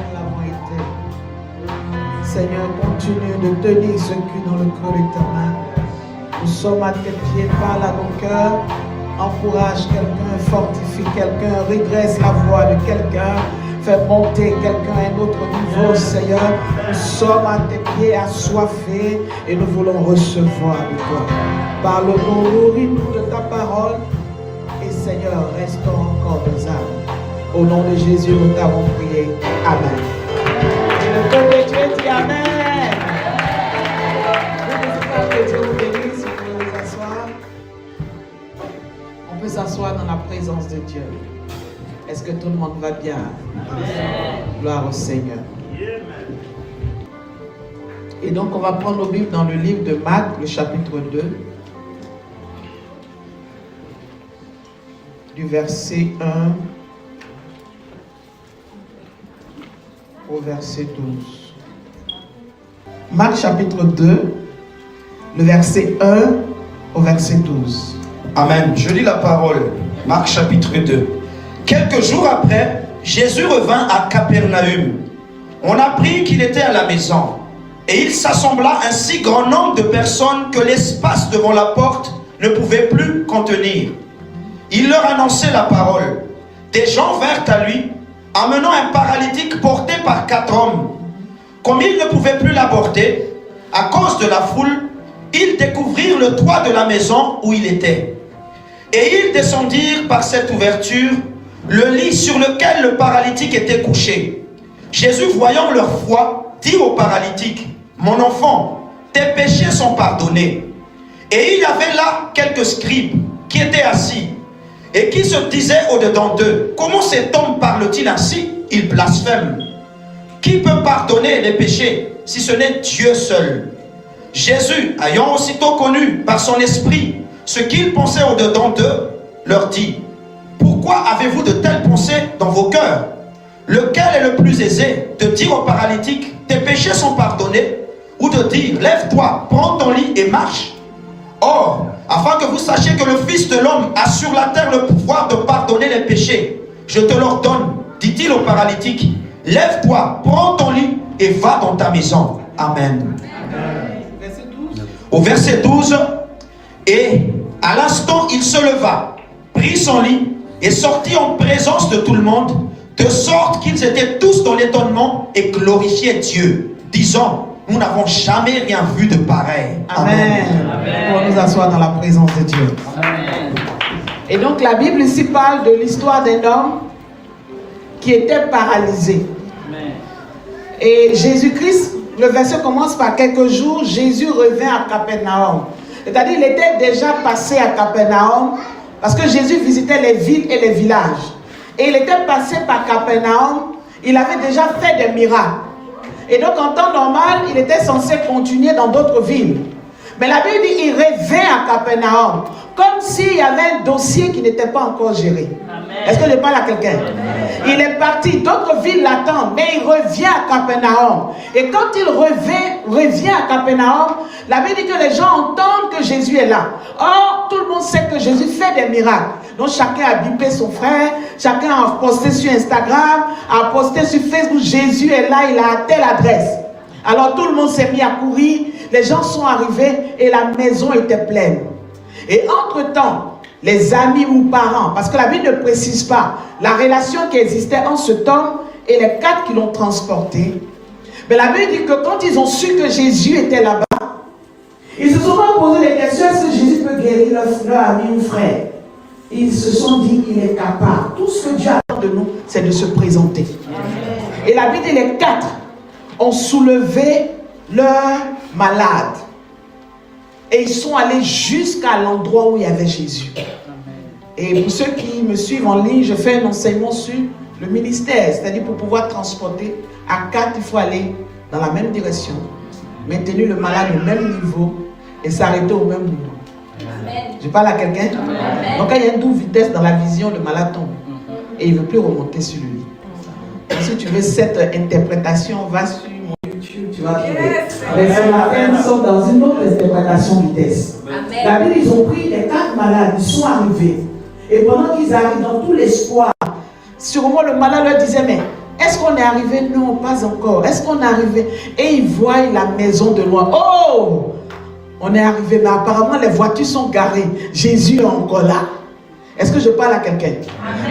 nous l'avons été. Seigneur, continue de tenir ce cul dans le creux de ta main. Nous sommes à tes pieds, parle à nos cœurs. Encourage quelqu'un, fortifie quelqu'un, redresse la voix de quelqu'un, fais monter quelqu'un à un autre niveau, Seigneur. Nous sommes à tes pieds assoiffés et nous voulons recevoir de toi. Parle-nous, nourris-nous de ta parole et Seigneur, restons encore nos âmes. Au nom de Jésus, nous t'avons prié. Amen. Et le peuple de Dieu dit Amen. Que Dieu vous bénisse, vous pouvez vous asseoir. On peut s'asseoir dans la présence de Dieu. Est-ce que tout le monde va bien? Amen. Gloire au Seigneur. Et donc on va prendre nos Bibles dans le livre de Marc, le chapitre 2, du verset 1 au verset 12. Marc chapitre 2, le verset 1 au verset 12. Amen. Je lis la parole. Marc chapitre 2. Quelques jours après, Jésus revint à Capernaum. On apprit qu'il était à la maison. Et il s'assembla un si grand nombre de personnes que l'espace devant la porte ne pouvait plus contenir. Il leur annonçait la parole. Des gens vinrent à lui, amenant un paralytique porté par 4 hommes. Comme ils ne pouvaient plus l'aborder, à cause de la foule, ils découvrirent le toit de la maison où il était. Et ils descendirent par cette ouverture le lit sur lequel le paralytique était couché. Jésus, voyant leur foi, dit au paralytique, « Mon enfant, tes péchés sont pardonnés. » Et il y avait là quelques scribes qui étaient assis et qui se disaient au-dedans d'eux, « Comment cet homme parle-t-il ainsi? Il blasphème. Qui peut pardonner les péchés si ce n'est Dieu seul? » Jésus, ayant aussitôt connu par son esprit ce qu'ils pensaient au-dedans d'eux, leur dit, « Pourquoi avez-vous de telles pensées dans vos cœurs? Lequel est le plus aisé, de dire au paralytique, tes péchés sont pardonnés, ou de dire, lève-toi, prends ton lit et marche? Or, afin que vous sachiez que le Fils de l'homme a sur la terre le pouvoir de pardonner les péchés, je te l'ordonne, dit-il au paralytique, lève-toi, prends ton lit et va dans ta maison. Amen. Au verset 12, et à l'instant il se leva, prit son lit et sortit en présence de tout le monde, de sorte qu'ils étaient tous dans l'étonnement et glorifiaient Dieu, disant, nous n'avons jamais rien vu de pareil. Amen. On va nous asseoir dans la présence de Dieu. Amen. Et donc la Bible ici parle de l'histoire d'un homme qui était paralysé. Amen. Et Jésus-Christ, le verset commence par quelques jours, Jésus revint à Capernaum. C'est-à-dire il était déjà passé à Capernaum parce que Jésus visitait les villes et les villages. Et il était passé par Capernaum, il avait déjà fait des miracles. Et donc en temps normal, il était censé continuer dans d'autres villes. Mais la Bible dit qu'il revint à Capernaum, comme s'il y avait un dossier qui n'était pas encore géré. Est-ce que je parle à quelqu'un? Il est parti, d'autres villes l'attendent, mais il revient à Capernaum. Et quand il revient à Capernaum, la Bible dit que les gens entendent que Jésus est là. Or, tout le monde sait que Jésus fait des miracles. Donc chacun a bipé son frère, chacun a posté sur Instagram, a posté sur Facebook, Jésus est là, il a à telle adresse. Alors tout le monde s'est mis à courir, les gens sont arrivés et la maison était pleine. Et entre-temps, les amis ou parents, parce que la Bible ne précise pas la relation qui existait entre cet homme et les 4 qui l'ont transporté. Mais la Bible dit que quand ils ont su que Jésus était là-bas, ils se sont pas posé des questions, est-ce que Jésus peut guérir leur ami ou frère? Ils se sont dit, il est capable. Tout ce que Dieu attend de nous, c'est de se présenter. Amen. Et la Bible dit, les 4 ont soulevé leurs malades. Et ils sont allés jusqu'à l'endroit où il y avait Jésus. Et pour ceux qui me suivent en ligne, je fais un enseignement sur le ministère. C'est-à-dire pour pouvoir transporter à 4, il faut aller dans la même direction, maintenir le malade au même niveau et s'arrêter au même niveau. Amen. Je parle à quelqu'un. Donc quand il y a une double vitesse dans la vision, le malade tombe. Et il ne veut plus remonter sur le lit. Donc, si tu veux cette interprétation, va sur mon YouTube, tu vas trouver. Mais ce matin, nous sommes dans une autre interprétation vitesse. Amen. La Bible, ils ont pris les 4 malades, ils sont arrivés. Et pendant qu'ils arrivent dans tout l'espoir, sûrement le malade leur disait, mais Est-ce qu'on est arrivé? Non, pas encore. Est-ce qu'on est arrivé? Et ils voient la maison de loin. Oh! On est arrivé, mais apparemment les voitures sont garées. Jésus est encore là. Est-ce que je parle à quelqu'un?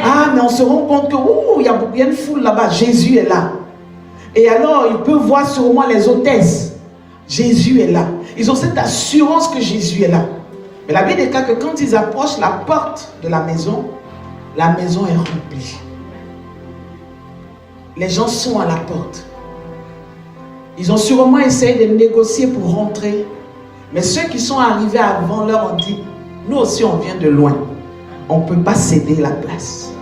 Ah, mais on se rend compte que il y a une foule là-bas. Jésus est là. Et alors, ils peuvent voir sûrement les hôtesses. Jésus est là. Ils ont cette assurance que Jésus est là. Mais la Bible déclare que quand ils approchent la porte de la maison est remplie. Les gens sont à la porte. Ils ont sûrement essayé de négocier pour rentrer. Mais ceux qui sont arrivés avant leur ont dit, nous aussi on vient de loin. On ne peut pas céder la place.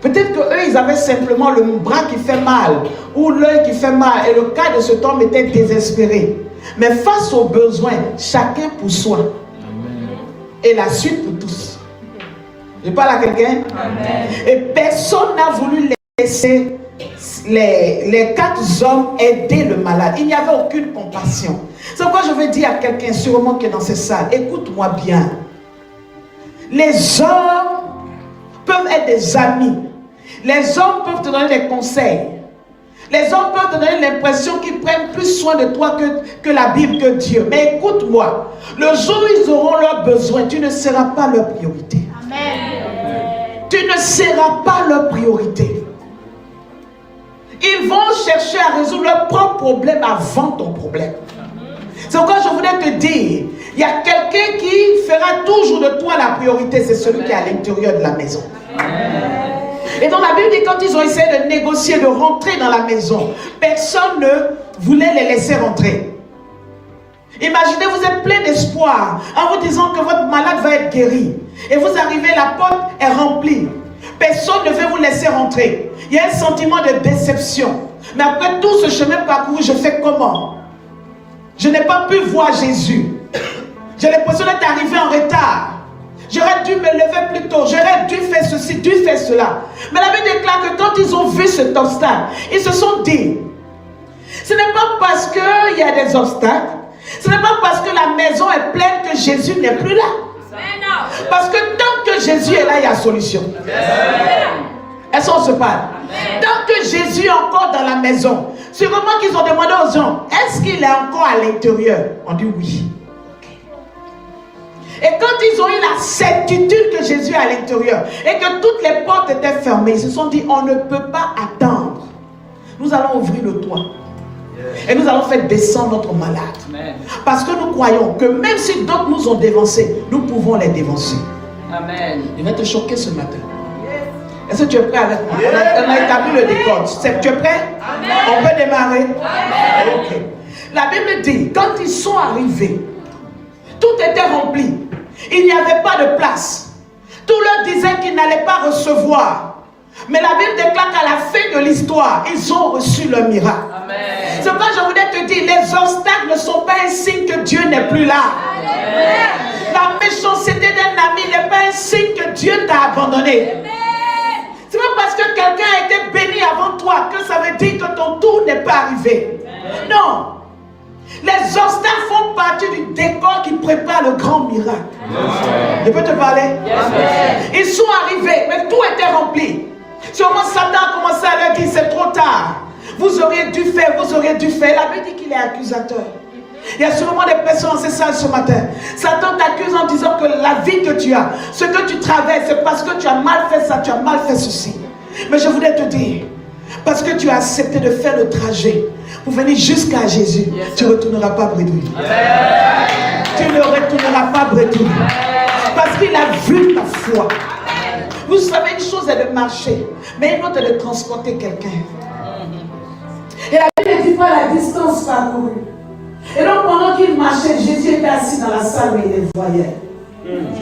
Peut-être qu'eux, ils avaient simplement le bras qui fait mal ou l'œil qui fait mal. Et le cas de cet homme était désespéré. Mais face aux besoins, chacun pour soi. Amen. Et la suite pour tous. Je parle à quelqu'un? Et personne n'a voulu laisser les 4 hommes aider le malade. Il n'y avait aucune compassion. C'est pourquoi je veux dire à quelqu'un sûrement qui est dans cette salle, écoute-moi bien. Les hommes peuvent être des amis. Les hommes peuvent te donner des conseils. Les hommes peuvent te donner l'impression qu'ils prennent plus soin de toi que la Bible, que Dieu. Mais écoute-moi, le jour où ils auront leurs besoins, tu ne seras pas leur priorité. Amen. Tu ne seras pas leur priorité. Ils vont chercher à résoudre leurs propres problèmes avant ton problème. C'est pourquoi je voulais te dire, il y a quelqu'un qui fera toujours de toi la priorité, c'est celui qui est à l'intérieur de la maison. Amen. Et dans la Bible dit, quand ils ont essayé de négocier, de rentrer dans la maison, personne ne voulait les laisser rentrer. Imaginez, vous êtes plein d'espoir en vous disant que votre malade va être guéri. Et vous arrivez, la porte est remplie. Personne ne veut vous laisser rentrer. Il y a un sentiment de déception. Mais après tout ce chemin parcouru, je fais comment? Je n'ai pas pu voir Jésus. J'ai l'impression d'être arrivé en retard. J'aurais dû me lever plus tôt. J'aurais dû faire ceci, dû faire cela. Mais la Bible déclare que quand ils ont vu cet obstacle, ils se sont dit, ce n'est pas parce qu'il y a des obstacles, ce n'est pas parce que la maison est pleine que Jésus n'est plus là. Parce que tant que Jésus est là, il y a solution. Est-ce qu'on se parle? Tant que Jésus est encore dans la maison, c'est vraiment qu'ils ont demandé aux gens, est-ce qu'il est encore à l'intérieur? On dit oui. Et quand ils ont eu la certitude que Jésus est à l'intérieur et que toutes les portes étaient fermées, ils se sont dit, on ne peut pas attendre. Nous allons ouvrir le toit. Et nous allons faire descendre notre malade. Amen. Parce que nous croyons que même si d'autres nous ont dévancés, nous pouvons les dévancer. Amen. Il va te choquer ce matin. Est-ce que tu es prêt avec moi? On a établi le décor. Tu es prêt? Amen. On peut démarrer? Amen. Okay. La Bible dit, quand ils sont arrivés, tout était rempli. Il n'y avait pas de place. Tout leur disait qu'ils n'allaient pas recevoir. Mais la Bible déclare qu'à la fin de l'histoire, ils ont reçu le miracle. C'est pourquoi je voulais te dire, les obstacles ne sont pas un signe que Dieu n'est plus là. Amen. La méchanceté d'un ami n'est pas un signe que Dieu t'a abandonné. C'est pas parce que quelqu'un a été béni avant toi que ça veut dire que ton tour n'est pas arrivé. Amen. Non. Les obstacles font partie du décor qui prépare le grand miracle. Je peux te parler? Ils sont arrivés, mais tout était rempli. Sûrement Satan a commencé à leur dire, c'est trop tard. Vous auriez dû faire, vous auriez dû faire. La Bible dit qu'il est accusateur. Il y a sûrement des personnes dans ces salles ce matin. Satan t'accuse en disant que la vie que tu as, ce que tu traverses, c'est parce que tu as mal fait ça, tu as mal fait ceci. Mais je voulais te dire, parce que tu as accepté de faire le trajet pour venir jusqu'à Jésus, tu ne retourneras pas bredouille. Tu ne retourneras pas bredouille. Parce qu'il a vu ta foi. Vous savez, une chose est de marcher, mais une autre est de transporter quelqu'un. Et la Bible ne dit pas la distance parcourue. Et donc pendant qu'il marchait, Jésus était assis dans la salle, mais il les voyait.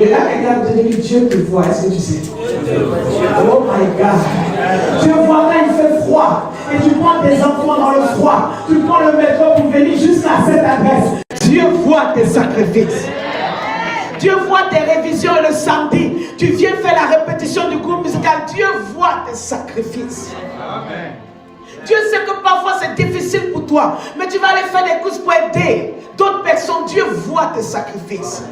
Et là, quelqu'un te dit que Dieu te voit. Est-ce que tu sais? Oh my God. Dieu voit quand il fait froid. Et tu prends tes enfants dans le froid. Tu prends le métro pour venir jusqu'à cette adresse. Dieu voit tes sacrifices. Dieu voit tes révisions et le samedi, tu viens faire la répétition du groupe musical. Dieu voit tes sacrifices. Amen. Dieu sait que parfois c'est difficile pour toi, mais tu vas aller faire des courses pour aider d'autres personnes. Dieu voit tes sacrifices.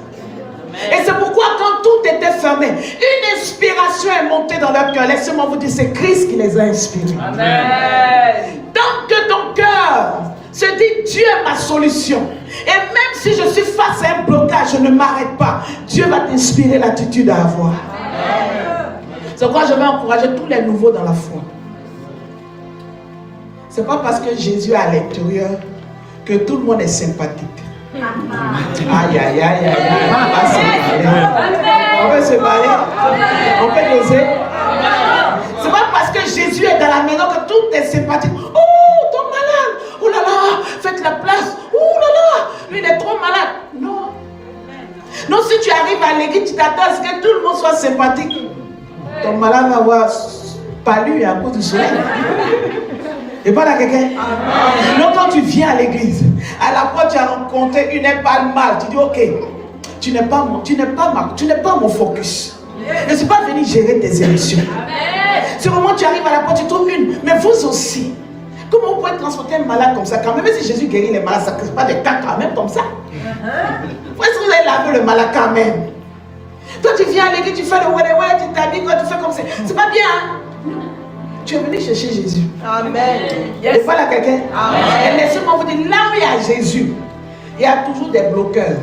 Et c'est pourquoi quand tout était fermé, une inspiration est montée dans leur cœur. Laissez-moi vous dire, c'est Christ qui les a inspirés. Amen. Tant que ton cœur se dit, Dieu est ma solution. Et même si je suis face à un blocage, je ne m'arrête pas. Dieu va t'inspirer l'attitude à avoir. C'est pourquoi je vais encourager tous les nouveaux dans la foi. C'est pas parce que Jésus est à l'intérieur que tout le monde est sympathique. Aïe, aïe, aïe, aïe. On peut se parler. On peut doser. C'est pas parce que Jésus est dans la maison que tout est sympathique. Oh, ton malade. Oh là là, faites la place. Oh là là, lui il est trop malade. Non. Non, si tu arrives à l'église, tu t'attends à ce que tout le monde soit sympathique. Ton malade va avoir palu à cause du soleil. Et pas là quelqu'un. Donc quand tu viens à l'église, à la fois tu as rencontré une pas mal, tu dis ok, tu n'es pas mon focus. Je ne suis pas venu gérer tes émotions. C'est vraiment tu arrives à la porte, tu trouves une. Mais vous aussi, comment vous pouvez transporter un malade comme ça quand même? Même si Jésus guérit les malades, ça ne crée pas des cas quand même comme ça. Est-ce que vous avez lavé le malade quand même? Toi tu viens à l'église, tu fais le ouais, tu t'habilles, tu fais comme ça. C'est pas bien, hein? Tu es venu chercher Jésus. Amen. Yes. Et voilà quelqu'un. Et laissez-moi vous dire, là où il y a Jésus, il y a toujours des bloqueurs.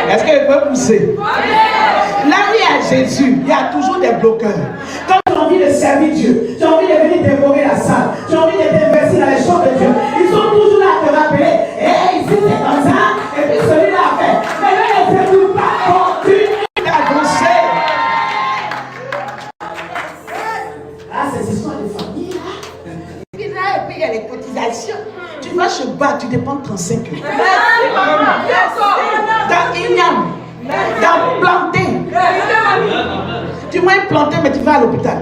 Est-ce qu'il peut pousser? Là où il y a Jésus, il y a toujours des bloqueurs. Quand tu as envie de servir Dieu, tu as envie de venir dévorer la salle, tu as envie de t'investir dans les choses de Dieu, ils sont toujours là à te rappeler, hey, ici c'est comme ça, et puis celui-là a fait. Mais là, ne t'écoute pas, continue d'avancer. C'est histoire de famille là. Et puis il y a les cotisations. Tu vas chez Bas, tu dépenses 35 euros. Dans Ignam, dans Planté. Tu m'as implanté, mais tu vas à l'hôpital.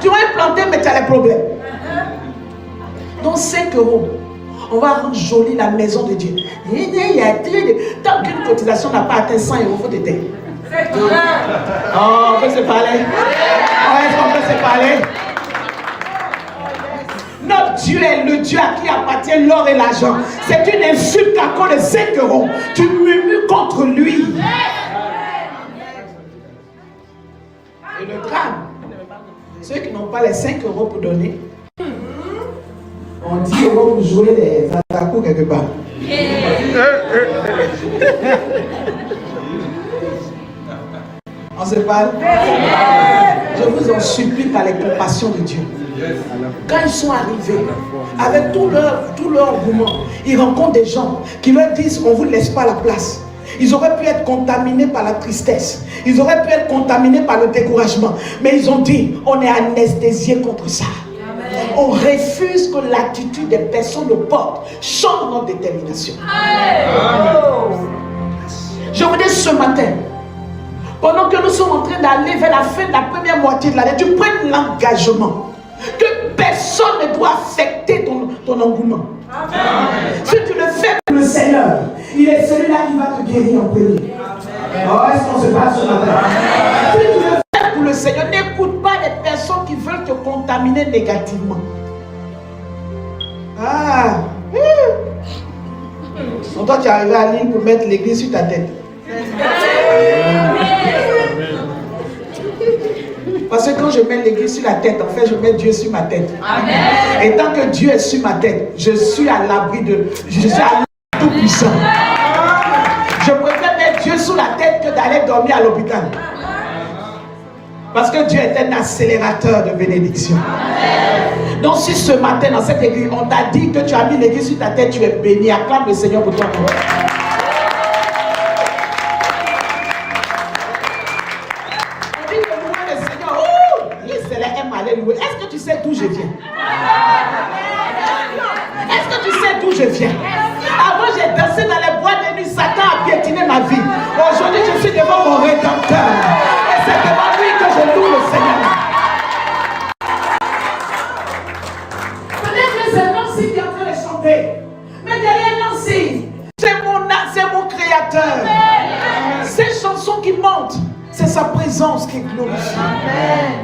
Tu m'as implanté, mais tu as des problèmes. Donc 5 euros, on va rendre jolie la maison de Dieu. Tant qu'une cotisation n'a pas atteint 100 euros, il faut t'aider. Oh, on peut se parler. Est-ce qu'on peut se parler? Notre Dieu est le Dieu à qui appartient l'or et l'argent. C'est une insulte à cause de 5 euros. Tu murmures contre lui. Et le drame, ceux qui n'ont pas les 5 euros pour donner, on dit euros pour jouer les attaques quelque part. On se parle. Je vous en supplie par les compassions de Dieu. Quand ils sont arrivés, avec tout leur engouement, ils rencontrent des gens qui leur disent on ne vous laisse pas la place. Ils auraient pu être contaminés par la tristesse. Ils auraient pu être contaminés par le découragement. Mais ils ont dit on est anesthésié contre ça. On refuse que l'attitude des personnes nous porte. Change notre détermination. Je vous dis ce matin, pendant que nous sommes en train d'aller vers la fin de la première moitié de l'année, tu prennes l'engagement que personne ne doit affecter ton engouement. Amen. Si tu le fais pour le Seigneur, il est celui-là qui va te guérir en premier. Oh, est-ce qu'on se passe ce matin? Si tu le fais pour le Seigneur, n'écoute pas les personnes qui veulent te contaminer négativement. Ah, donc toi tu es arrivé à Lille pour mettre l'église sur ta tête. Parce que quand je mets l'église sur la tête, en fait, je mets Dieu sur ma tête. Amen. Et tant que Dieu est sur ma tête, je suis à l'abri de... Je suis à l'abri tout puissant. Je préfère mettre Dieu sur la tête que d'aller dormir à l'hôpital. Parce que Dieu est un accélérateur de bénédiction. Amen. Donc si ce matin, dans cette église, on t'a dit que tu as mis l'église sur ta tête, tu es béni. Acclame le Seigneur pour toi. Est-ce que tu sais d'où je viens? Est-ce que tu sais d'où je viens? Avant, j'ai dansé dans les boîtes de nuit. Satan a piétiné ma vie. Aujourd'hui, je suis devant mon Rédempteur. Et c'est devant lui que je loue le Seigneur. Peut-être que c'est Nancy qui est en train de chanter. Mais derrière Nancy, c'est mon Créateur. Ces chansons qui montent, c'est sa présence qui est glorifiée. Amen.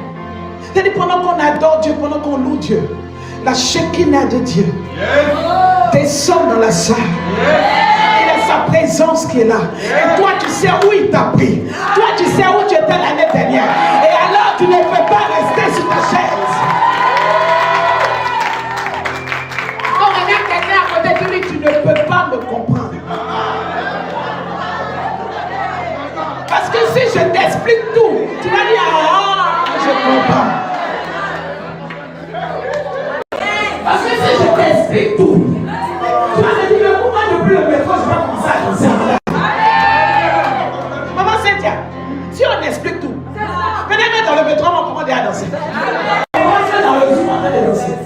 C'est-à-dire pendant qu'on adore Dieu, pendant qu'on loue Dieu, la Shekinah de Dieu descend dans la salle. Il sa présence qui est là. Et toi, tu sais où il t'a pris. Toi, tu sais où tu étais l'année dernière. Et alors, tu ne peux pas rester sur ta chaise. Quand regarde quelqu'un à côté de lui, tu ne peux pas me comprendre. Parce que si je t'explique tout, tu vas dire, ah, je comprends. Parce que si je t'explique tout, tu vas me dire, mais pourquoi depuis le métro, je vais commencer à danser? Maman Cynthia, si on explique tout, venez dans le métro, on va commencer à danser. On va dans le Zoom en train de danser.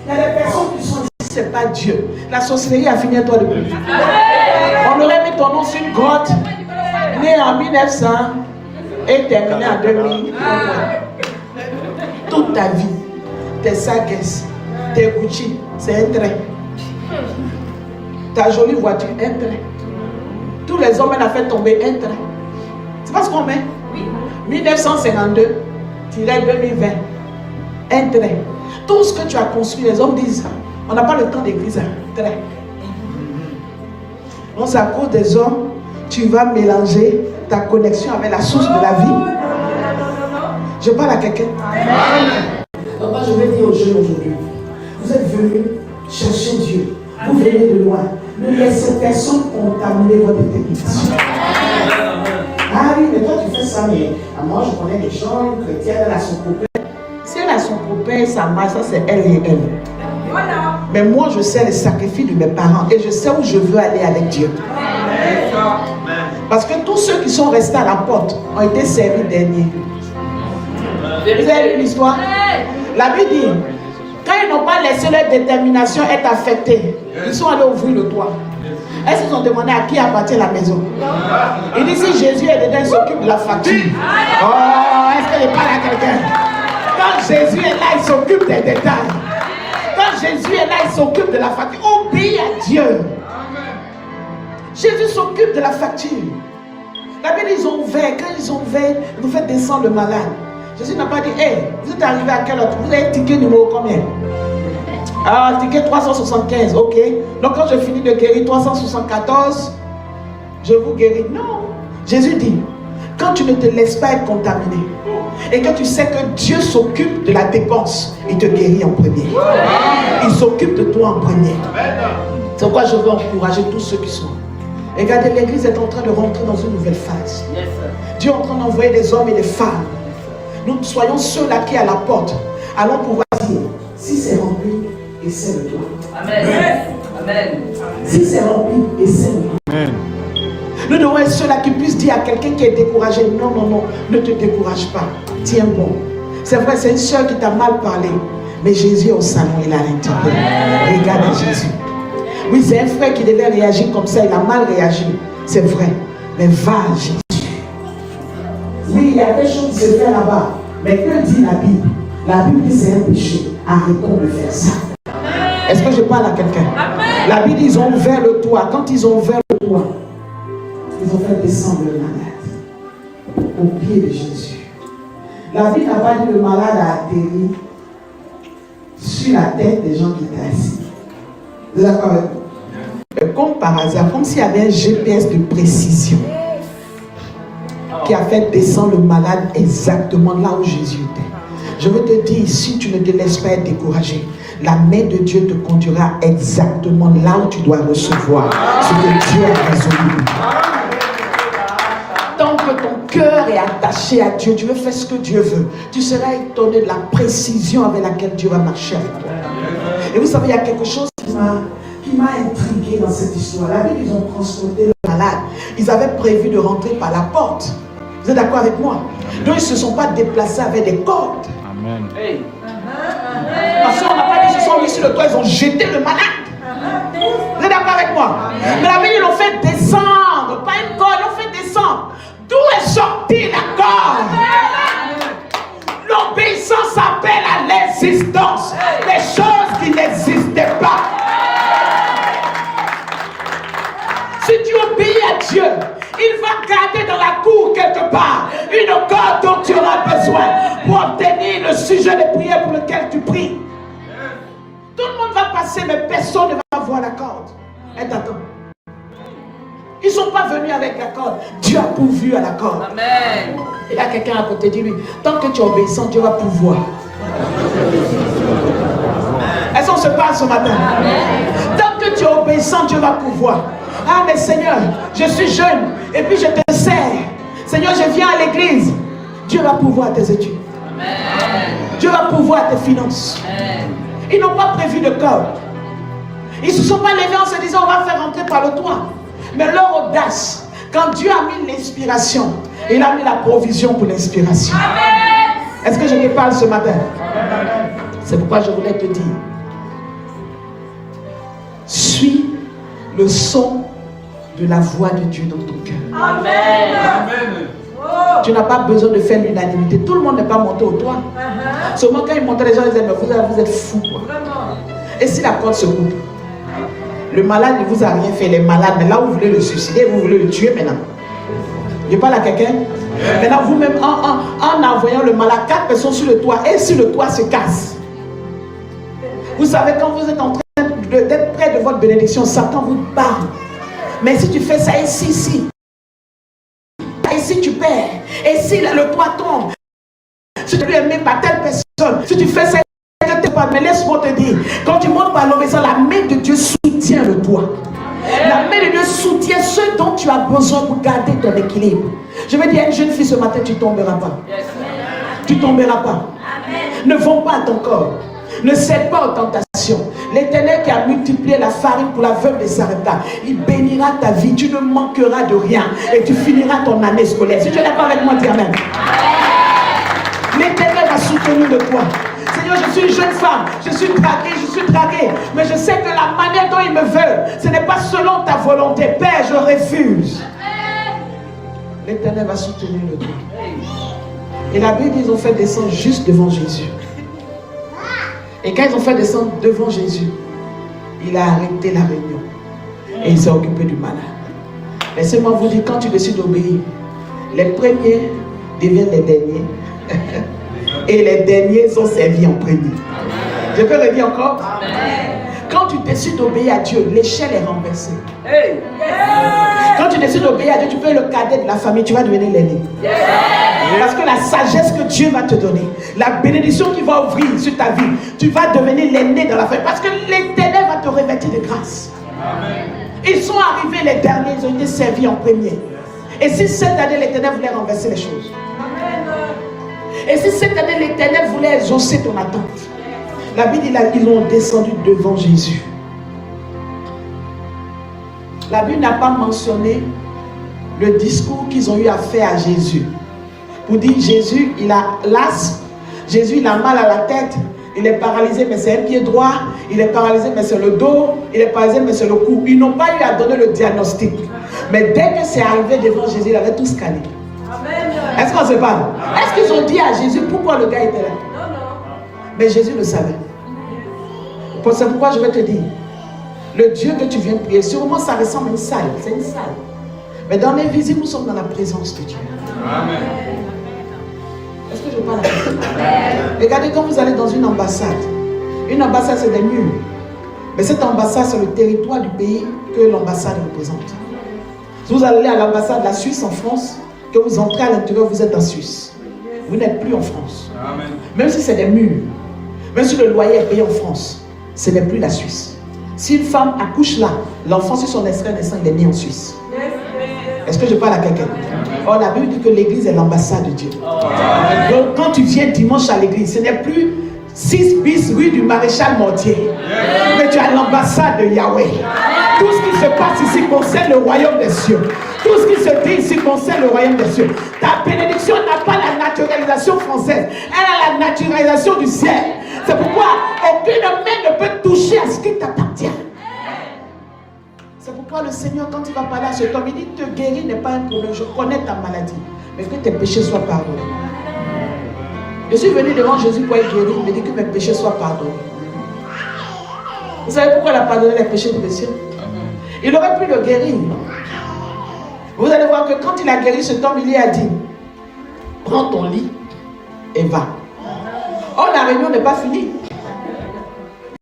Il y a des personnes qui sont dit, c'est pas Dieu. La sorcellerie a fini à toi depuis. On aurait mis ton nom sur une grotte, né en 1900 et terminé en 2000. Toute ta vie, tes sacs, tes Gucci, c'est un train. Ta jolie voiture, un train. Tous les hommes ont fait tomber un train. C'est pas ce qu'on met? Oui. 1952-2020. Un train. Tout ce que tu as construit, les hommes disent, on n'a pas le temps d'église. Train. Donc c'est à cause des hommes, tu vas mélanger ta connexion avec la source de la vie. Je parle à quelqu'un. Donc moi je vais dire aux jeunes aujourd'hui, vous êtes venus chercher Dieu. Vous venez de loin. Ne laissez personne contaminer votre éternité. Ah oui, mais toi tu fais ça, mais moi je connais des gens chrétiens, elle a son copain. Si elle a son copain, ça marche, ça c'est elle et elle. Voilà. Mais moi je sais les sacrifices de mes parents et je sais où je veux aller avec Dieu. Parce que tous ceux qui sont restés à la porte ont été servis derniers. Vous avez lu l'histoire? La Bible dit, quand ils n'ont pas laissé leur détermination être affectée, ils sont allés ouvrir le toit. Est-ce qu'ils ont demandé à qui appartient la maison? Il dit, si Jésus est dedans, il s'occupe de la facture. Oh, est-ce qu'il parle à quelqu'un? Quand Jésus est là, il s'occupe des détails. Quand Jésus est là, il s'occupe de la facture. Obéis à Dieu. Jésus s'occupe de la facture. La Bible, ils ont ouvert. Quand ils ont ouvert, ils ont fait descendre le malade. Jésus n'a pas dit, hé, vous êtes arrivé à quelle heure? Vous avez ticket numéro combien? Ah, ticket 375, ok. Donc quand je finis de guérir 374, je vous guéris. Non. Jésus dit, quand tu ne te laisses pas être contaminé, et que tu sais que Dieu s'occupe de la dépense, il te guérit en premier. Il s'occupe de toi en premier. C'est pourquoi je veux encourager tous ceux qui sont. Regardez, l'église est en train de rentrer dans une nouvelle phase. Dieu est en train d'envoyer des hommes et des femmes. Nous soyons ceux-là qui à la porte allons pouvoir dire, si c'est rempli, essaie de toi. Amen. Amen. Si c'est rempli, essaie de toi. Amen. Nous devons être ceux-là qui puissent dire à quelqu'un qui est découragé, non, non, non, ne te décourage pas. Tiens bon. C'est vrai, c'est une soeur qui t'a mal parlé, mais Jésus est au salon, il est à l'intérieur. Regarde Jésus. Oui, c'est un frère qui devait réagir comme ça, il a mal réagi. C'est vrai. Mais va à Jésus. Oui, il y a des choses qui se font là-bas. Mais que dit la Bible? La Bible dit c'est un péché. Arrêtons de faire ça. Est-ce que je parle à quelqu'un? La Bible dit ils ont ouvert le toit. Quand ils ont ouvert le toit, ils ont fait descendre le malade au pied de Jésus. La Bible n'a pas dit le malade a atterri sur la tête des gens qui étaient assis. Vous êtes d'accord avec moi? Comme par hasard, comme s'il y avait un GPS de précision qui a fait descendre le malade exactement là où Jésus était. Je veux te dire, si tu ne te laisses pas être découragé, la main de Dieu te conduira exactement là où tu dois recevoir ce que Dieu a résolu. Tant que ton cœur est attaché à Dieu, tu veux faire ce que Dieu veut, tu seras étonné de la précision avec laquelle Dieu va marcher avec toi. Et vous savez, il y a quelque chose qui m'a intrigué dans cette histoire. La Bible, ils ont transporté le malade. Ils avaient prévu de rentrer par la porte. Vous êtes d'accord avec moi? Donc ils ne se sont pas déplacés avec des cordes. Amen. Parce qu'on n'a pas dit qu'ils se sont mis sur le toit, ils ont jeté le malade. Vous êtes d'accord avec moi? Mais la Bible, ils l'ont fait descendre, pas une corde, ils l'ont fait descendre. D'où est sortie la corde? L'obéissance appelle à l'existence des choses qui n'existaient pas. Si tu obéis à Dieu, il va garder dans la cour quelque part une corde dont tu auras besoin pour obtenir le sujet de prière pour lequel tu pries. Tout le monde va passer, mais personne ne va voir la corde. Et attends. Ils ne sont pas venus avec la corde. Dieu a pourvu à la corde. Amen. Il y a quelqu'un à côté de lui. Tant que tu es obéissant, Dieu va pouvoir. Est-ce qu'on se parle ce matin? Amen. Tant que tu es obéissant, Dieu va pouvoir. Ah mais Seigneur, je suis jeune et puis je te sers. Seigneur, je viens à l'église. Dieu va pouvoir à tes études. Amen. Dieu va pouvoir à tes finances. Amen. Ils n'ont pas prévu de corde. Ils ne se sont pas levés en se disant on va faire rentrer par le toit. Mais leur audace, quand Dieu a mis l'inspiration, il a mis la provision pour l'inspiration. Est-ce que je te parle ce matin? C'est pourquoi je voulais te dire, suis le son de la voix de Dieu dans ton cœur. Amen. Tu n'as pas besoin de faire l'unanimité. Tout le monde n'est pas monté au toit. Seulement quand ils montaient, les gens disaient, mais vous êtes fous. Et si la corde se coupe? Le malade ne vous a rien fait, les malades, mais là vous voulez le suicider, vous voulez le tuer maintenant. Je parle à quelqu'un. Maintenant vous-même, en envoyant le malade, 4 personnes sur le toit, et si le toit se casse. Vous savez, quand vous êtes en train d'être près de votre bénédiction, Satan vous parle. Mais si tu fais ça ici, et si tu perds, et si le toit tombe, si tu es aimé par telle personne, si tu fais ça, mais laisse-moi te dire, quand tu montes par l'obéissance, la main de Dieu soutient le toit. La main de Dieu soutient ce dont tu as besoin pour garder ton équilibre. Je vais dire à une jeune fille ce matin, tu ne tomberas pas. Tu ne tomberas pas. Ne vends pas à ton corps. Ne cède pas aux tentations. L'Éternel qui a multiplié la farine pour la veuve de Sarepta, il bénira ta vie. Tu ne manqueras de rien et tu finiras ton année scolaire. Si tu n'es pas avec moi, dis amen. L'Éternel va soutenir le toit. Seigneur, je suis une jeune femme, je suis draguée, mais je sais que la manière dont ils me veulent, ce n'est pas selon ta volonté. Père, je refuse. L'Éternel va soutenir le toit. Et la Bible dit, ils ont fait descendre juste devant Jésus. Et quand ils ont fait descendre devant Jésus, il a arrêté la réunion. Et il s'est occupé du malade. Laissez-moi vous dire, quand tu décides d'obéir, les premiers deviennent les derniers. Et les derniers sont servis en premier. Je peux le dire encore? Quand tu décides d'obéir à Dieu, l'échelle est renversée. Quand tu décides d'obéir à Dieu, tu peux être le cadet de la famille, tu vas devenir l'aîné. Parce que la sagesse que Dieu va te donner, la bénédiction qu'il va ouvrir sur ta vie, tu vas devenir l'aîné dans la famille. Parce que l'Éternel va te revêtir de grâce. Ils sont arrivés les derniers, ils ont été servis en premier. Et si cette année l'Éternel voulait renverser les choses, et si cette année l'Éternel voulait exaucer ton attente, la Bible dit qu'ils ont descendu devant Jésus. La Bible n'a pas mentionné le discours qu'ils ont eu à faire à Jésus. Pour dire Jésus, il a l'asthme, Jésus, il a mal à la tête, il est paralysé, mais c'est un pied droit, il est paralysé, mais c'est le dos, il est paralysé, mais c'est le cou. Ils n'ont pas eu à donner le diagnostic. Mais dès que c'est arrivé devant Jésus, il avait tout scanné. Est-ce qu'on se parle? Est-ce qu'ils ont dit à Jésus pourquoi le gars était là? Non. Mais Jésus le savait. C'est pourquoi je vais te dire, le Dieu que tu viens prier, sûrement ça ressemble à une salle. C'est une salle. Mais dans l'invisible, nous sommes dans la présence de Dieu. Amen. Est-ce que je parle à vous? Regardez quand vous allez dans une ambassade, c'est des murs. Mais cette ambassade, c'est le territoire du pays que l'ambassade représente. Si vous allez à l'ambassade de la Suisse en France, que vous entrez à l'intérieur, vous êtes en Suisse. Vous n'êtes plus en France. Amen. Même si c'est des murs, même si le loyer est payé en France, ce n'est plus la Suisse. Si une femme accouche là, l'enfant sur son extrait naissant, il est né en Suisse. Est-ce que je parle à quelqu'un? Or, la Bible dit que l'église est l'ambassade de Dieu. Donc, quand tu viens dimanche à l'église, ce n'est plus 6 bis rue du Maréchal Mortier, mais tu as l'ambassade de Yahweh. Tout ce qui se passe ici concerne le royaume des cieux. Tout ce qui se dit ici concerne le royaume des cieux. Ta bénédiction n'a pas la naturalisation française, elle a la naturalisation du ciel. C'est pourquoi aucune main ne peut toucher à ce qui t'appartient. C'est pourquoi le Seigneur, quand il va parler à cet homme, il dit, te guérir n'est pas un problème, je connais ta maladie, mais que tes péchés soient pardonnés. Je suis venu devant Jésus pour être guéri, il me dit que mes péchés soient pardonnés. Vous savez pourquoi il a pardonné les péchés du monsieur? Il aurait pu le guérir. Vous allez voir que quand il a guéri cet homme, il lui a dit, prends ton lit et va. Or, la réunion n'est pas finie.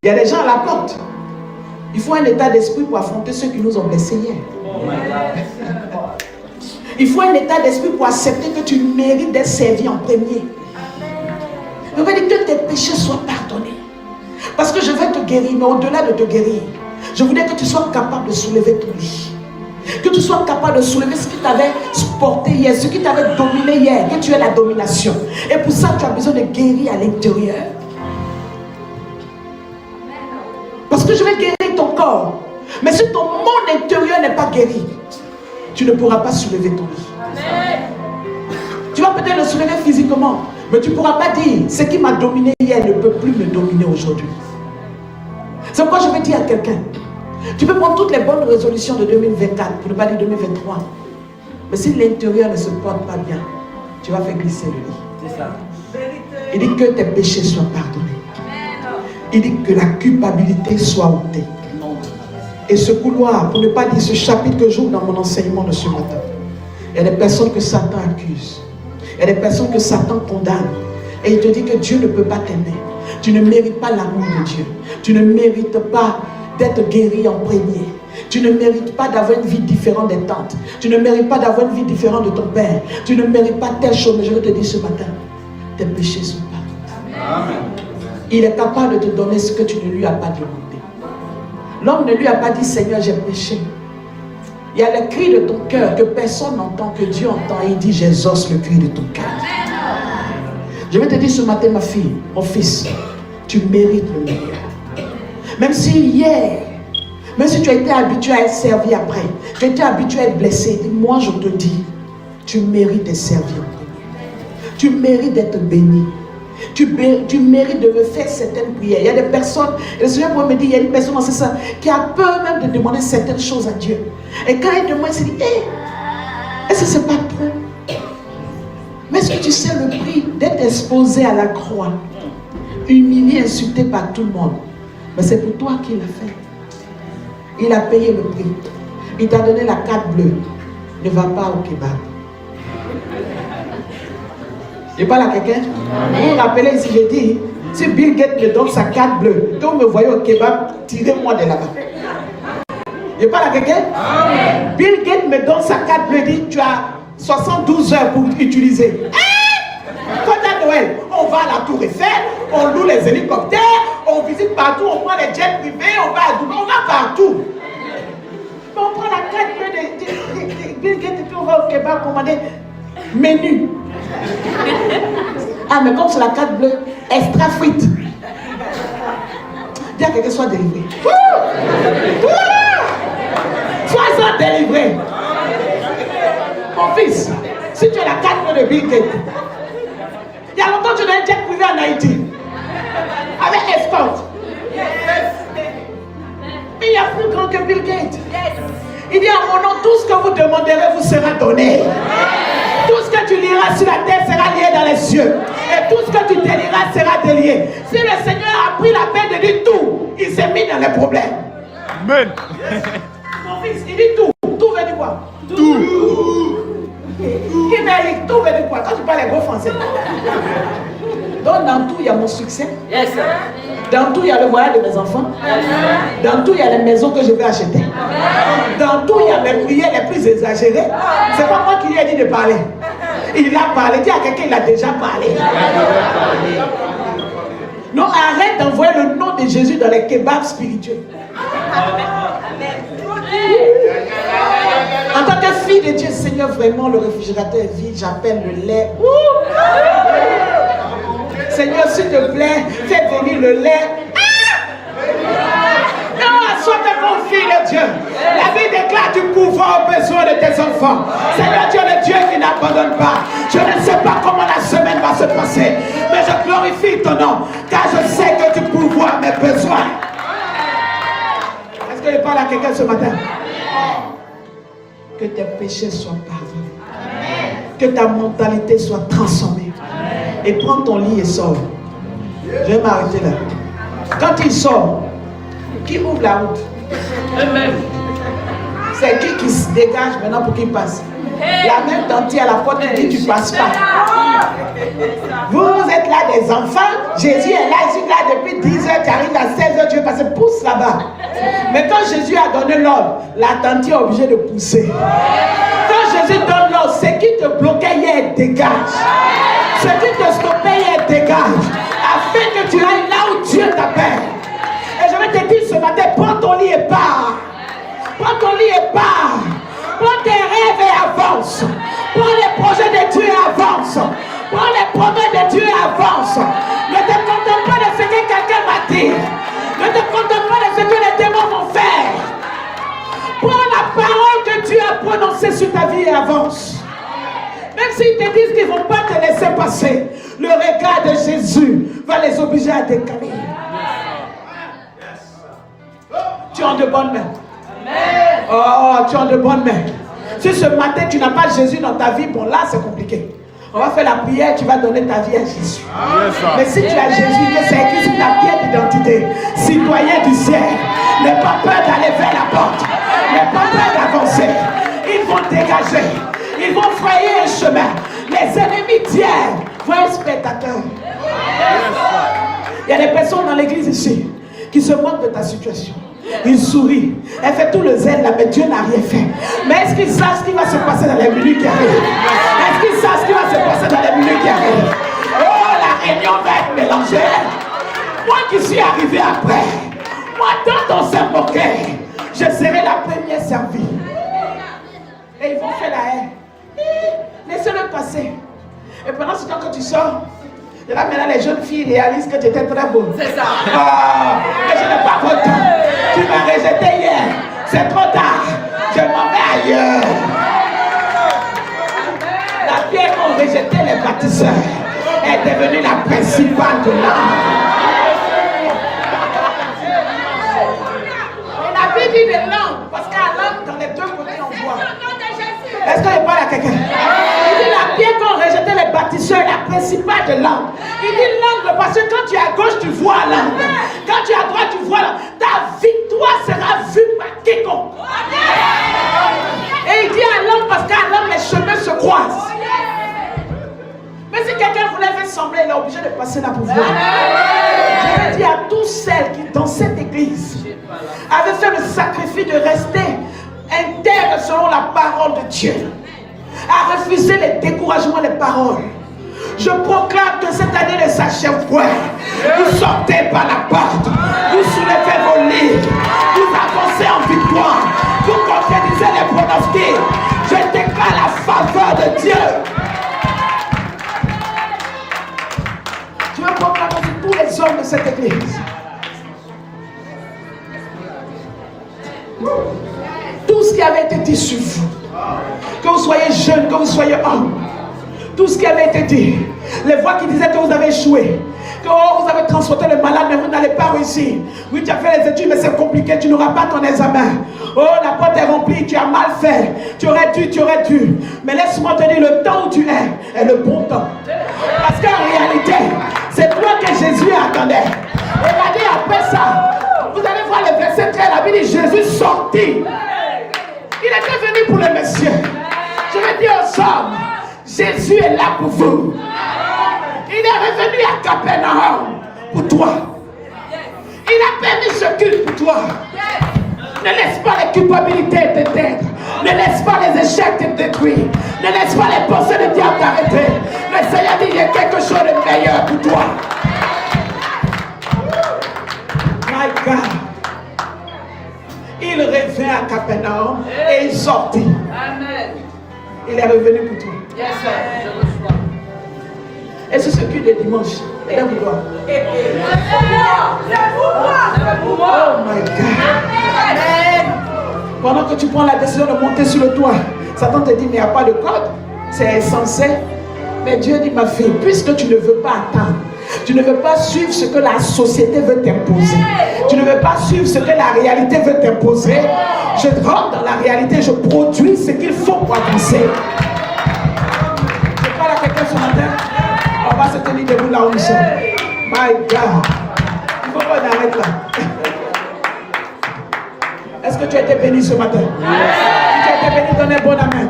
Il y a des gens à la porte. Il faut un état d'esprit pour affronter ceux qui nous ont blessés hier. Il faut un état d'esprit pour accepter que tu mérites d'être servi en premier. Je veux dire que tes péchés soient pardonnés. Parce que je vais te guérir, mais au-delà de te guérir, je voudrais que tu sois capable de soulever ton lit. Que tu sois capable de soulever ce qui t'avait porté hier, ce qui t'avait dominé hier, que tu aies la domination. Et pour ça, tu as besoin de guérir à l'intérieur. Parce que je vais guérir ton corps. Mais si ton monde intérieur n'est pas guéri, tu ne pourras pas soulever ton lit. Tu vas peut-être le soulever physiquement, mais tu ne pourras pas dire ce qui m'a dominé hier ne peut plus me dominer aujourd'hui. C'est pourquoi je vais dire à quelqu'un, tu peux prendre toutes les bonnes résolutions de 2024, pour ne pas dire 2023. Mais si l'intérieur ne se porte pas bien, tu vas faire glisser le lit. C'est ça. Il dit que tes péchés soient pardonnés. Il dit que la culpabilité soit ôtée. Et ce couloir, pour ne pas dire ce chapitre que j'ouvre dans mon enseignement de ce matin, il y a des personnes que Satan accuse. Il y a des personnes que Satan condamne. Et il te dit que Dieu ne peut pas t'aimer. Tu ne mérites pas l'amour de Dieu. Tu ne mérites pas d'être guéri en premier. Tu ne mérites pas d'avoir une vie différente des tantes. Tu ne mérites pas d'avoir une vie différente de ton père. Tu ne mérites pas telle chose. Mais je vais te dire ce matin, tes péchés sont pardonnés. Amen. Il est capable de te donner ce que tu ne lui as pas demandé. L'homme ne lui a pas dit, Seigneur, j'ai péché. Il y a le cri de ton cœur que personne n'entend, que Dieu entend. Et il dit, j'exauce le cri de ton cœur. Je vais te dire ce matin, ma fille, mon fils, tu mérites le meilleur. Même si hier, même si tu as été habitué à être servi après, tu as été habitué à être blessé, moi je te dis, tu mérites d'être servi en premier. Tu mérites d'être béni. Tu mérites de me faire certaines prières. Il y a des personnes, et le Seigneur me dit, il y a une personne dans ça qui a peur même de demander certaines choses à Dieu. Et quand elle demande, elle se dit, est-ce que c'est pas trop? Mais est-ce que tu sais le prix d'être exposé à la croix, humilié, insulté par tout le monde? Mais c'est pour toi qu'il l'a fait. Il a payé le prix. Il t'a donné la carte bleue. Ne va pas au kebab. Je parle à quelqu'un. Vous vous rappelez ici, j'ai dit, si Bill Gates me donne sa carte bleue, quand vous me voyez au kebab, tirez-moi de là-bas. Je parle à quelqu'un. Bill Gates me donne sa carte bleue, dit, tu as 72 heures pour utiliser. Quand à Noël, on va à la Tour Eiffel, on loue les hélicoptères, on visite partout, on prend les jets privés, on va à Dubaï, on va partout. Mais on prend la carte bleue de Bill Gates et puis on va au kebab commander menu. Ah, mais comme c'est la carte bleue, extra frites. Dis à quelqu'un, soit délivré. Sois délivré. Mon fils, si tu as la carte bleue de Bill Gates, il y a longtemps tu as un jet privé en Haïti. Avec escorte. Mais il y a plus grand que Bill Gates. Il dit à mon nom, tout ce que vous demanderez vous sera donné. Tout ce que tu liras sur la terre sera lié dans les cieux. Et tout ce que tu délieras sera délié. Si le Seigneur a pris la peine de dire tout, il s'est mis dans les problèmes. Amen. Mon fils, il dit tout. Tout veut dire quoi? Tout. Il mérite tout veut dire quoi? Quand tu parles les gros français. Donc dans tout, il y a mon succès. Yes, sir. Dans tout, il y a le voyage de mes enfants. Dans tout, il y a les maisons que je vais acheter. Dans tout, il y a mes prières les plus exagérées. C'est pas moi qui lui ai dit de parler. Il a parlé. Dis à quelqu'un, il a déjà parlé. Non, arrête d'envoyer le nom de Jésus dans les kebabs spirituels. En tant que fille de Dieu, Seigneur, vraiment, le réfrigérateur est vide. J'appelle le lait. Seigneur, s'il te plaît, fais venir le lait. Non, sois ta bonne fille de Dieu. La vie déclare du pouvoir aux besoins de tes enfants. Seigneur, tu es le Dieu qui n'abandonne pas. Je ne sais pas comment la semaine va se passer, mais je glorifie ton nom, car je sais que tu pourvois mes besoins. Est-ce que je parle à quelqu'un ce matin? Que tes péchés soient pardonnés. Que ta mentalité soit transformée. Et prends ton lit et sors. Je vais m'arrêter là. Quand il sort, qui ouvre la route? Eux-mêmes. C'est qui se dégage maintenant pour qu'il passe? La même dentier à la porte qui dit tu passes pas. Vous êtes là des enfants, Jésus est là, il est là depuis 10 heures, tu arrives à 16 heures, tu veux passer, pousse là-bas. Mais quand Jésus a donné l'ordre, la tante est obligée de pousser. Quand Jésus donne l'ordre, ce qui te bloquait hier dégage. Ce qui te stoppait hier dégage. Afin que tu ailles là où Dieu t'appelle. Et je vais te dire ce matin, prends ton lit et pars. Prends ton lit et pars. Prends tes rêves et avance. Prends les projets de Dieu et avance. Prends les promesses de Dieu et avance. Ne te contente pas de ce que quelqu'un va dire. Ne te contente pas de ce que les démons vont faire. Prends la parole que Dieu a prononcée sur ta vie et avance. Même s'ils te disent qu'ils ne vont pas te laisser passer, le regard de Jésus va les obliger à décaler. Tu es en de bonnes mains. Oh, tu es en de bonnes mains. Si ce matin tu n'as pas Jésus dans ta vie, bon là c'est compliqué. On va faire la prière, tu vas donner ta vie à Jésus. Mais si tu as Jésus, que c'est écrit sur ta pièce d'identité, citoyen du ciel, n'aie pas peur d'aller vers la porte, n'aie pas peur d'avancer. Ils vont dégager, ils vont frayer un chemin. Les ennemis d'hier vont être spectateurs. Il y a des personnes dans l'église ici qui se moquent de ta situation. Il sourit. Elle fait tout le zèle là, mais Dieu n'a rien fait. Mais est-ce qu'ils savent ce qui va se passer dans les minutes qui arrivent? Est-ce qu'ils savent ce qui va se passer dans les minutes qui arrivent? Oh, la réunion va être mélangée. Moi qui suis arrivé après, moi tant on s'est moqué, je serai la première servie. Et ils vont faire la haine. Laissez-le passer. Et pendant ce temps que tu sors, et là maintenant les jeunes filles réalisent que tu étais très beau. C'est ça. Ah, et je n'ai pas votre temps. Tu m'as rejeté hier. C'est trop tard. Je m'en vais ailleurs. La pierre qu'ont rejeté les bâtisseurs est devenue la principale de l'âme. On a dit des langues, parce qu'à langue, dans les deux côtés, on voit. Est-ce qu'on parle à quelqu'un? Il dit la pierre qu'ont rejeté les bâtisseurs est la principale de l'angle. Il dit l'angle parce que quand tu es à gauche, tu vois l'angle. Quand tu es à droite, tu vois l'angle. Ta victoire sera vue par quiconque. Et il dit à l'angle parce qu'à l'angle, les chemins se croisent. Mais si quelqu'un voulait faire sembler, il est obligé de passer là pour voir. Je veux dire à tous celles qui, dans cette église, avaient fait le sacrifice de rester intègre selon la parole de Dieu, à refuser les découragements, les paroles. Je proclame que cette année ne s'achève point. Vous sortez par la porte, vous soulevez vos lits, vous avancez en victoire, vous concrétisez les pronostics. Je déclare la faveur de Dieu. Je veux proclamer sur tous les hommes de cette église. Tout ce qui avait été dit sur vous, que vous soyez jeune, que vous soyez homme, tout ce qui avait été dit, les voix qui disaient que vous avez échoué, que vous avez transporté le malade, mais vous n'allez pas réussir. Oui, tu as fait les études, mais c'est compliqué, tu n'auras pas ton examen. Oh, la porte est remplie, tu as mal fait, tu aurais dû. Mais laisse-moi te dire, le temps où tu es le bon temps. Parce qu'en réalité, c'est toi que Jésus attendait. Regardez après ça, vous allez voir le verset 13, la Bible dit Jésus sortit. Il était venu pour les messieurs. Je vais dire aux hommes, Jésus est là pour vous. Il est revenu à Capernaum pour toi. Il a permis ce culte pour toi. Ne laisse pas les culpabilités t'éteindre. Ne laisse pas les échecs te détruire. Ne laisse pas les pensées de diable t'arrêter. Le Seigneur dit, il y a quelque chose de meilleur pour toi. My God. Il revint à Capernaum et il sortit. Amen. Il est revenu pour toi. Yes, sir. Je reçois. Et c'est ce culte de dimanche. Et là, vous voyez. Oh my God. Amen. Pendant que tu prends la décision de monter sur le toit, Satan te dit, mais il n'y a pas de code. C'est insensé. Mais Dieu dit, ma fille, puisque tu ne veux pas attendre, tu ne veux pas suivre ce que la société veut t'imposer, tu ne veux pas suivre ce que la réalité veut t'imposer, je rentre dans la réalité, je produis ce qu'il faut pour avancer. Je parle à quelqu'un ce matin, on va se tenir debout là où nous sommes. My God, il faut qu'on arrête là. Est-ce que tu as été béni ce matin? Si tu as été béni, donne un bon amen.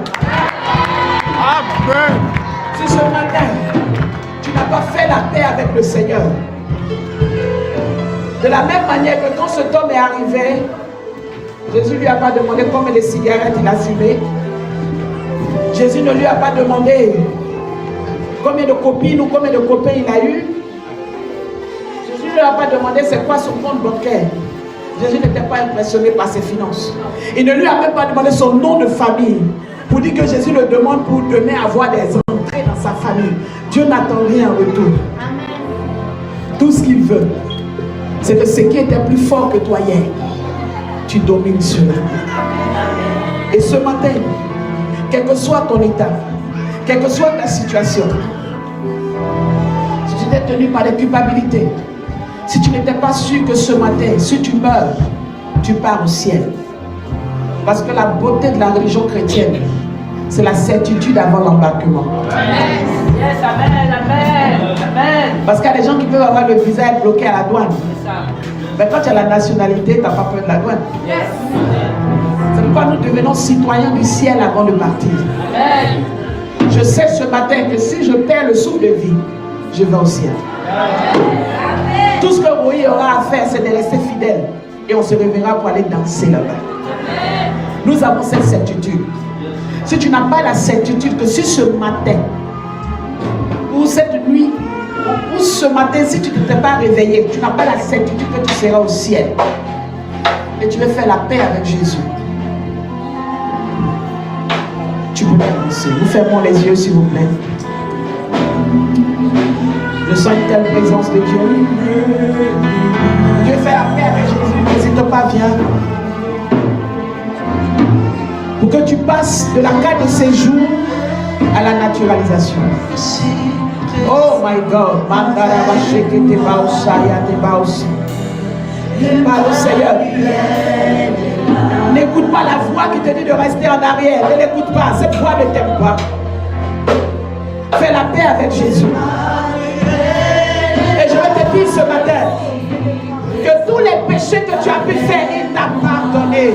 Amen. Si ce matin, tu tu n'as pas fait la paix avec le Seigneur. De la même manière que quand cet homme est arrivé, Jésus ne lui a pas demandé combien de cigarettes il a fumé. Jésus ne lui a pas demandé combien de copines ou combien de copains il a eu. Jésus ne lui a pas demandé c'est quoi son compte bancaire. Jésus n'était pas impressionné par ses finances. Il ne lui a même pas demandé son nom de famille. Pour dire que Jésus le demande pour demain avoir des entrées dans sa famille. Dieu n'attend rien en retour. Tout ce qu'il veut, c'est que ce qui était plus fort que toi hier, tu domines cela. Et ce matin, quel que soit ton état, quelle que soit ta situation, si tu étais tenu par des culpabilités, si tu n'étais pas sûr que ce matin, si tu meurs, tu pars au ciel. Parce que la beauté de la religion chrétienne, c'est la certitude avant l'embarquement. Amen. Yes, amen, amen, amen. Parce qu'il y a des gens qui peuvent avoir le visa bloqué à la douane. Mais quand tu as la nationalité, tu n'as pas peur de la douane. Yes. C'est pourquoi nous devenons citoyens du ciel avant de partir. Amen. Je sais ce matin que si je perds le souffle de vie, je vais au ciel. Amen. Tout ce que Roy aura à faire, c'est de rester fidèle. Et on se reverra pour aller danser là-bas. Nous avons cette certitude. Si tu n'as pas la certitude que si ce matin, ou cette nuit, ou ce matin, si tu ne t'es pas réveillé, tu n'as pas la certitude que tu seras au ciel, et tu veux faire la paix avec Jésus, tu peux avancer. Nous fermons les yeux, s'il vous plaît. Je sens une telle présence de Dieu. Dieu fait la paix avec Jésus. N'hésite pas, viens. Pour que tu passes de la carte de séjour à la naturalisation. Oh my God. Parle au Seigneur. N'écoute pas la voix qui te dit de rester en arrière. Ne l'écoute pas. Cette voix ne t'aime pas. Fais la paix avec Jésus. Et je vais te dire ce matin que tous les péchés que tu as pu faire, il t'a pardonné.